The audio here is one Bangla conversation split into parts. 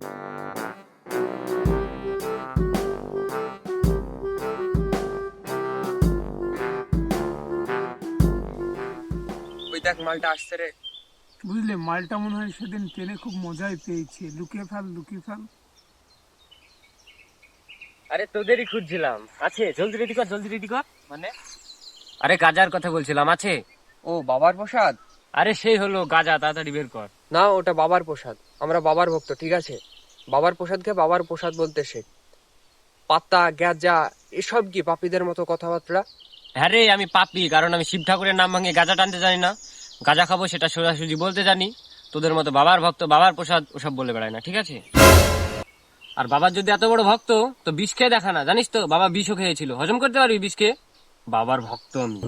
ওই দেখ মালটা আসছে রে। বুঝলে, মালটা মনে হয় সেদিন ট্রেনে খুব মজাই পেয়েছে। লুকিয়ে ফেল, লুকিয়ে ফেল। আরে তোদেরই খুঁজছিলাম। আছে, জলদি রেডি কর, জলদি রেডি কর। মানে আরে গাজার কথা বলছিলাম, আছে? ও বাবার প্রসাদ? আরে সেই হলো গাজা, তাড়াতাড়ি বের কর। না, ওটা বাবার প্রসাদ। আমরা বাবার ভক্ত, ঠিক আছে? বাবার প্রসাদকে বাবার প্রসাদ বলতে শেখ। পাতা গ্যাজা এসব কি পাপীদের মতো কথাবার্তা? হ্যাঁ রে, আমি পাপি, কারণ আমি শিব ঠাকুরের নাম ভাঙিয়ে গাজা টানতে জানি না। গাজা খাবো সেটা সোজাসুজি বলতে জানি। তোদের মতো বাবার ভক্ত, বাবার প্রসাদ ওসব বলে বেড়ায় না, ঠিক আছে? আর বাবার যদি এত বড় ভক্ত, তো বিষ খেয়ে দেখা না, জানিস তো বাবা বিষও খেয়েছিল, হজম করতে পারবি বিষ খেয়ে? বাবার ভক্ত আমি।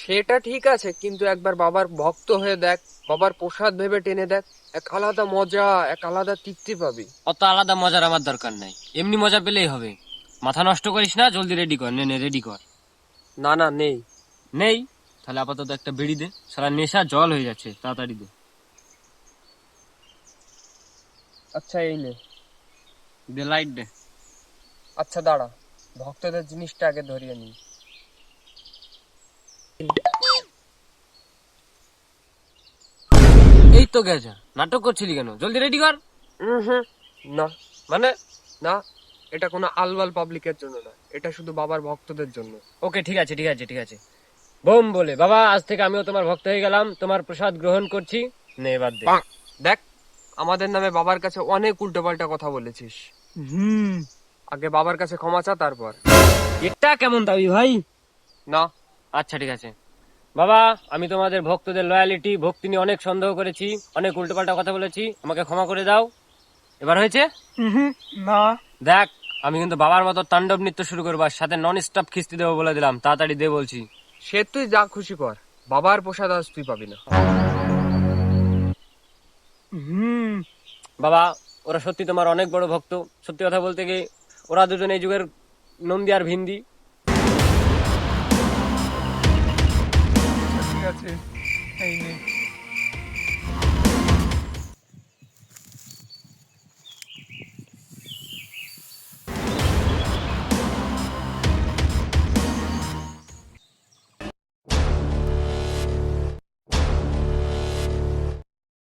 সেটা ঠিক আছে, কিন্তু একবার বাবার ভক্ত হয়ে দেখ, বাবার প্রসাদ ভেবে টেনে দেখ। এক আলাদা মজা, এক আলাদা তৃপ্তি পাবি। অত আলাদা মজার আমার দরকার নাই, এমনি মজা পেলেই হবে। মাথা নষ্ট করিস না, জলদি রেডি কর, নে নে রেডি কর। না না, নেই। নেই? তাহলে আপাতত একটা বিড়ি দে, সারা নেশা জল হয়ে যাচ্ছে, তাড়াতাড়ি দে। আচ্ছা এই নে। দে লাইট দে। আচ্ছা দাঁড়া, ভক্তদের জিনিসটা আগে ধরিয়ে নি। এই তো গেছে, নাটক করছিলি কেন? জলদি রেডি কর। হুম, না, মানে না, এটা কোনো আলবাল পাবলিকের জন্য না, এটা শুধু বাবার ভক্তদের জন্য। ওকে, ঠিক আছে ঠিক আছে ঠিক আছে। বোম বলে, বাবা আজ থেকে আমিও তোমার ভক্ত হয়ে গেলাম, তোমার প্রসাদ গ্রহণ করছি। নে এবার দে। দেখ, আমাদের নামে বাবার কাছে অনেক উল্টোপাল্টা কথা বলেছিস। হুম। আগে বাবার কাছে ক্ষমা চা, তারপর। এটা কেমন দাবি ভাই? না। আচ্ছা ঠিক আছে। বাবা, আমি তোমাদের ভক্তদের লয়ালিটি ভক্তি নিয়ে অনেক সন্দেহ করেছি, অনেক উল্টোপাল্টা কথা বলেছি, আমাকে ক্ষমা করে দাও। এবার হয়েছে? না। দেখ, আমি কিন্তু বাবার মতো তাণ্ডব নৃত্য শুরু করবো, আর সাথে নন স্টপ খিস্তি দেবো বলে দিলাম, তাড়াতাড়ি দে বলছি। সে তুই যা খুশি কর, বাবার প্রসাদ আজ তুই পাবি না। হুম। বাবা, ওরা সত্যি তোমার অনেক বড় ভক্ত। সত্যি কথা বলতে গিয়ে ওরা দুজন এই যুগের নন্দী আর ভিন্দি। ঠিক আছে, এই নে।